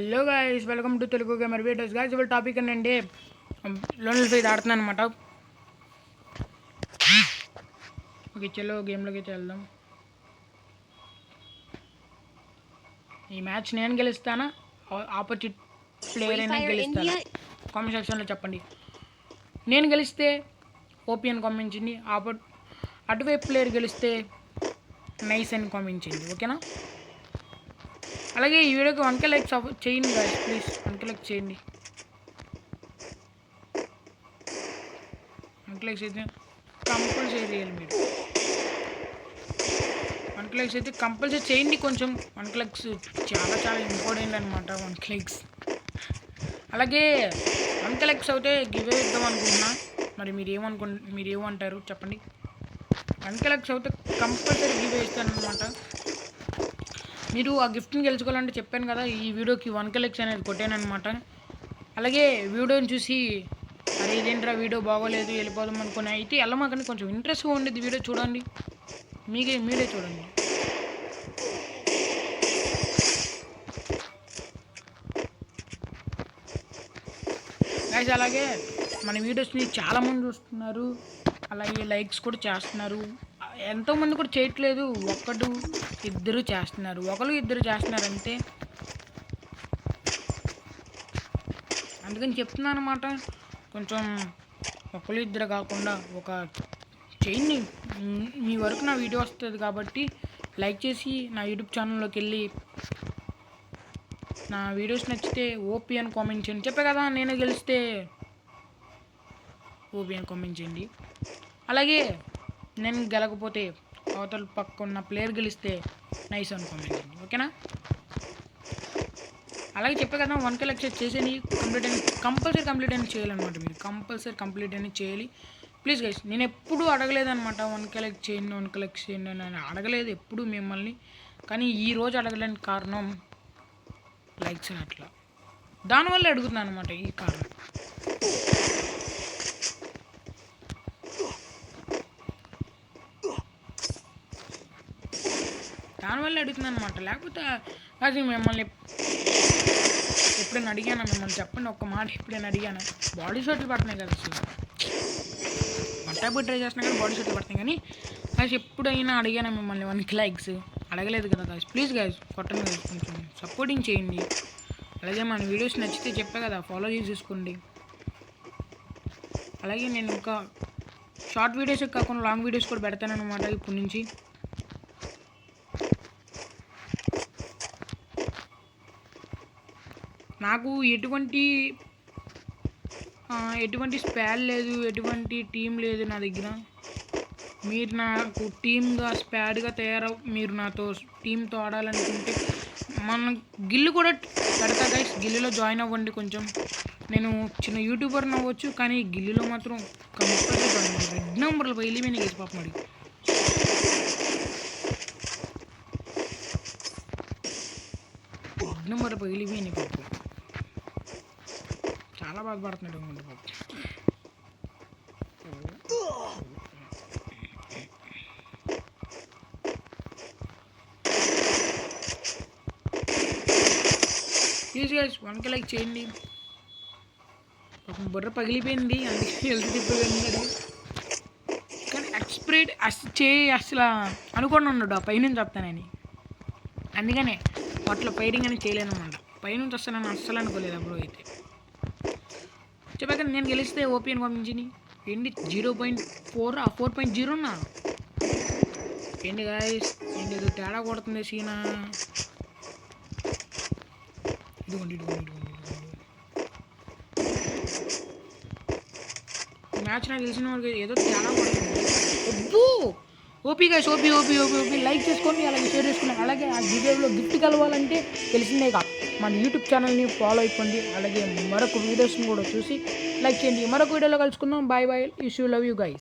Hello guys, welcome to Telugu gamer videos. Guys ఇవాళ topic ఏంటంటే లోన్లు ఫైట్ ఆడుతున్నాను అనమాట. ఓకే, చలో గేమ్లోకి అయితే వెళ్దాం. ఈ మ్యాచ్ నేను గెలుస్తానా, ఆపోజిట్ ప్లేయర్ అయినా గెలుస్తానా? కామెంట్ సెక్షన్లో చెప్పండి. నేను గెలిస్తే ఓపీ అని కామెంట్ చేయండి, అటువైపు ప్లేయర్ గెలిస్తే నైస్ అని కామెంట్ చేయండి, ఓకేనా? అలాగే ఈ వీడియోకి 1K లైక్స్ చేయండి గాయస్, ప్లీజ్ 1K లైక్ చేయండి. 1K లైక్స్ అయితే కంపల్సరీ చేయాలి మీరు. 1K లైక్స్ అయితే కంపల్సరీ చేయండి. కొంచెం 1K లైక్స్ చాలా చాలా ఇంపార్టెంట్ అనమాట. 1K లైక్స్ అలాగే 1K లైక్స్ అయితే గివ్ ఇద్దాం అనుకుంటున్నా. మరి మీరు ఏమంటారు చెప్పండి. 1K లైక్స్ అయితే కంపల్సరీ గివ్ ఇస్తాను అనమాట. మీరు ఆ గిఫ్ట్ని గెలుచుకోవాలంటే చెప్పాను కదా, ఈ వీడియోకి 1K లైక్స్ అనేది కొట్టానమాట. అలాగే వీడియోని చూసి అరే ఇదేంట్రా వీడియో బాగోలేదు వెళ్ళిపోదాం అనుకుని అయితే వెళ్ళమాకని, కొంచెం ఇంట్రెస్ట్గా ఉండేది వీడియో చూడండి. మీరే చూడండి. గైస్ అలాగే మన వీడియోస్ని చాలామంది చూస్తున్నారు, అలాగే లైక్స్ కూడా చేస్తున్నారు. ఎంతోమంది కూడా చేయట్లేదు, ఒకరు ఇద్దరు చేస్తున్నారు అంతే. అందుకని చెప్తున్నాను అనమాట, కొంచెం ఒకరు ఇద్దరు కాకుండా ఒక చేయండి. మీ వరకు నా వీడియో వస్తుంది కాబట్టి లైక్ చేసి నా యూట్యూబ్ ఛానల్లోకి వెళ్ళి నా వీడియోస్ నచ్చితే ఓపీ అని కామెంట్ చేయండి. చెప్పే కదా నేను గెలిస్తే ఓపీ అని కామెంట్ చేయండి. అలాగే నేను గెలకపోతే అవతల పక్క ఉన్న ప్లేయర్ గెలిస్తే నైస్ అని కామెంట్ చేయండి, ఓకేనా? అలాగే చెప్పే కదా 1K లైక్స్ చేసేది కంపల్సరీ కంప్లీట్ అని చేయాలన్నమాట. మీరు కంపల్సరీ కంప్లీట్ అని చేయాలి ప్లీజ్ గైస్. నేను ఎప్పుడూ అడగలేదన్నమాట 1K లైక్ చేయండి 1K లైక్ చేయండి అని అడగలేదు ఎప్పుడు మిమ్మల్ని. కానీ ఈరోజు అడగలేని కారణం లైక్స్ అట్లా, దానివల్ల అడుగుతున్నాను అనమాట. ఈ కారణం దానివల్ల అడుగుతున్నాను అనమాట. లేకపోతే అది మిమ్మల్ని ఎప్పుడైనా అడిగానా? మిమ్మల్ని చెప్పండి ఒక్క మాట, ఎప్పుడైనా అడిగాను? బాడీ షాట్లు పడుతున్నాయి కదా, అసలు బట్టాబుట్టి ట్రై చేస్తున్నా కానీ బాడీ షాట్లు పడుతున్నాయి. కానీ అది ఎప్పుడైనా అడిగానా మిమ్మల్ని 1K లైక్స్? అడగలేదు కదా గాయస్. ప్లీజ్ గాయస్ కొట్టండి గాయస్, కొంచెం సపోర్టింగ్ చేయండి. అలాగే మన వీడియోస్ నచ్చితే చెప్పే కదా ఫాలో చేసుకోండి. అలాగే నేను ఇంకా షార్ట్ వీడియోస్ కాకుండా లాంగ్ వీడియోస్ కూడా పెడతానన్నమాట ఇప్పటి నుంచి. నాకు ఎటువంటి స్పాల్ లేదు, ఎటువంటి టీం లేదు నా దగ్గర. మీరు నాకు టీమ్గా స్పాడ్గా మీరు నాతో టీంతో ఆడాలనుకుంటే మన గిల్లు కూడా పెడతా గైస్. గిల్లులో జాయిన్ అవ్వండి. కొంచెం నేను చిన్న యూట్యూబర్ అవ్వచ్చు, కానీ గిల్లులో మాత్రం కంపల్సరీ జాయిన్ అవ్వండి. రెడ్ నెంబర్లు వెళ్ళిపోయినాయి గేసి పాప. మరి రెడ్ నెంబర్ వెళ్ళిపోయినాయి పాప, చాలా బాధపడుతున్నాడు అనుకుంటా పాప. ప్లీజ్ గైస్ 1K లైక్ చేయండి. బుర్ర పగిలిపోయింది, అందుకే హెల్త్ తిప్పగలిగినాడు. కానీ ఎక్స్ప్రెడ్ అసలు అనుకోండి ఉన్నాడు ఆ పైనుంచి వస్తానని. అందుకనే అట్లా ఫైరింగ్ అని చేయలేను అనమాట. పైనుంచి వస్తానని అస్సలు అనుకోలేదు అప్పుడు. అయితే చెప్పాక నేను గెలిస్తే ఓపీ అని పంపించింది ఏంటి 0.4 4.0 ఏంటి గాయస్, ఏంటి ఏదో తేడా కొడుతుంది సీనా. ఇదిగోండి మ్యాచ్ నాకు తెలిసిన వాళ్ళకి ఏదో తేడా కొడుతుంది. ఓపీ గైస్, ఓపీ లైక్ చేసుకోండి, అలాగే షేర్ చేసుకోండి. అలాగే ఆ వీడియోలో గిఫ్ట్ కలవాలంటే తెలిసిందే కాదు, మన యూట్యూబ్ ఛానల్ని ఫాలో అయిపోండి. అలాగే మరొక వీడియోస్ని కూడా చూసి లైక్ చేయండి. మరొక వీడియోలో కలుసుకుందాం. Bye. You love you guys.